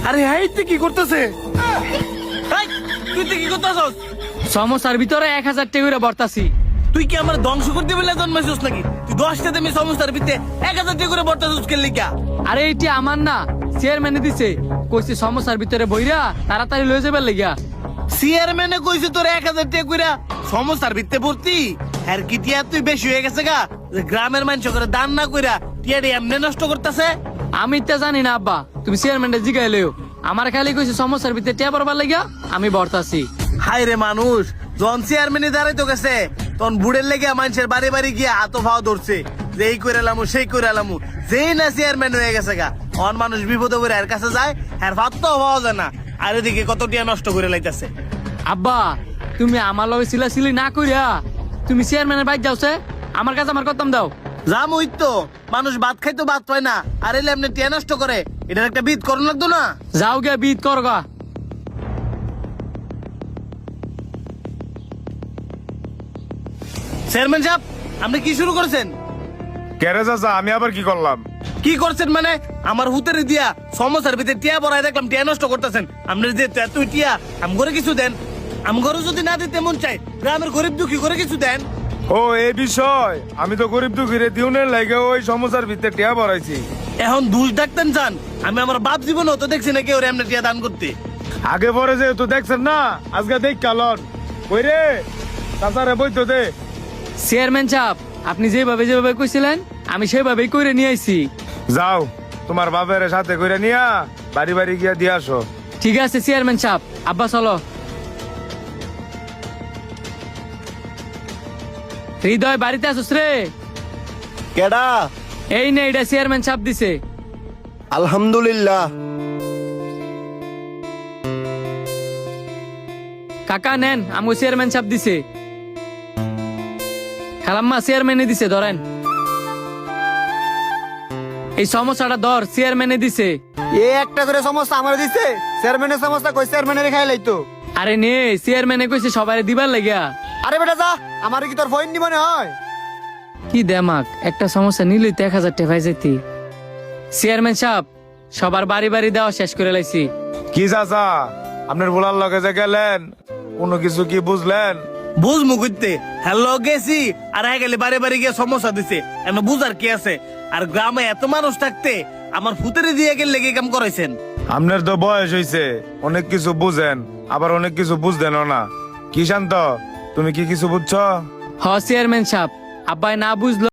আরে হাই তুই কি করতেছে? তুই কি করতেছস? সমস্যার ভিতরে 1000 টাকা করে বর্তাছি। তুই কি আমার ধ্বংস করতে বলে জন্মাইছিস নাকি? তুই 10টা দেমি সমস্যার ভিতরে 1000 টাকা করে বর্তাছিস কে লিগা? আরে এইটি আমার না, চেয়ারম্যানে দিছে, কইছে সমস্যার ভিতরে বইরা তাড়াতাড়ি লয়ে যাবার লাগিয়া। চেয়ারম্যানে কইছে তোর 1000 টাকা কইরা সমস্যার ভিতরে ভর্তি। আর কি টিয়া তুই বেশি হয়ে গেছে গা? যে গ্রামের মানুষ করে দান না কইরা টিয়াডি এমনি নষ্ট করতেছে। আমি তা জানি না আব্বা, তুমি চেয়ারম্যানটা জিগাইলেও। আমার খালি কইছে সমস্যার ভিতরে টিয়া পড়বার লাগিয়া আমি বর্তাছি। হায় রে মানুষ, যখন চেয়ারম্যানে দাঁড়াই তো গেছে তখন বুড়ের লেগে মানুষের বাড়ি বাড়ি গিয়ে হাতো ভাও ধরছে যে এই করে এলামু সেই করে এলামু। যেই না চেয়ারম্যান হয়ে গেছে গা, অন মানুষ বিপদে পড়ে এর কাছে যায়, এর ভাত তো পাওয়া যায় না। আর এদিকে কত টিয়া নষ্ট করে লাইতেছে। আব্বা তুমি আমার লগে সিলাসিলি না কইরা তুমি চেয়ারম্যানের বাইক যাওছে, আমার কাছে আমার কতম দাও। জাম ওই তো মানুষ ভাত খাইতো ভাত পায় না, আর এলে এমনি টিয়া নষ্ট করে। এটার একটা বিদ করুন লাগতো না? যাও গে বিদ করগা। চেয়ারম্যান সাহেব, আপনি কি শুরু করেছেন? কেরে চাচা, আমি আবার কি করলাম? কি করছেন মানে? আমার হুতের দিয়া সমস্যার ভিতরে টিয়া বড়াই দেখলাম, টিয়া নষ্ট করতেছেন। আপনার যে তুই টিয়া আম করে কিছু দেন, আম ঘরে যদি না দিতে মন চাই, গ্রামের গরিব দুঃখী করে কিছু দেন। ও এই বিষয়, আমি তো গরিব দুঃখীরে দিউনের লাগে ওই সমস্যার ভিতরে টিয়া ভরাইছি। এখন দুষ ডাকতেন চান? আমি আমার বাপ জীবনও তো দেখছি না কেউ এমনি টিয়া দান করতে। আগে পরে যে তো দেখছেন না, আজকে দেখ কালন ওই রে চাচারে বই তো দে। চেয়ারম্যান সাহেব, আপনি যেভাবে কইছিলেন আমি সেভাবেই কইরে নিয়ে আইছি। যাও তোমার বাপের সাথে করে নিয়া বাড়ি বাড়ি গিয়া দিয়ে আসো। ঠিক আছে চেয়ারম্যান সাহেব, আব্বা চলো। হৃদয় বাড়িতে আসুস রে? কেডা? এই নে, এটা চেয়ারম্যান সাহেব দিছে। আলহামদুলিল্লাহ। কাকা নেন, আমগো চেয়ারম্যান সাহেব দিছে। খালাম্মা চেয়ারম্যানে দিছে, ধরেন। এই সমস্যাটা ধর, চেয়ারম্যানে দিছে। এ একটা করে সমস্যা আমার দিছে, চেয়ারম্যানের সমস্যা কই চেয়ারম্যানের খাই লাইতো। আরে নে, চেয়ারম্যানে কইছে সবাই দিবার লাগিয়া। আরে বেটা যা, আমার কি তোর ফোন নি মনে হয়? কি দেমাক, একটা সমস্যা নিলই তো 1000 টাকা পাই যেতি। চেয়ারম্যান সাহেব, সবার বাড়ি বাড়ি দেওয়া শেষ করে লাইছি। কি চাচা, আপনার বলার লগে যে গেলেন কোনো কিছু কি বুঝলেন? বুঝমু করতে হ্যালো গেছি, আর গেলে বাড়ি বাড়ি গিয়ে সমস্যা দিছে। এমন বুঝার কি আছে? আর গ্রামে এত মানুষ থাকতে আমার ফুতেরে দিয়ে গেলে লেগে কাম করাইছেন। আপনার তো বয়স হইছে, অনেক কিছু বুঝেন, আবার অনেক কিছু বুঝদেনও না। কি শান্ত, তুমি কি কিছু বুঝছো? হ চেয়ারম্যান সাহেব, আব্বাই না বুঝলো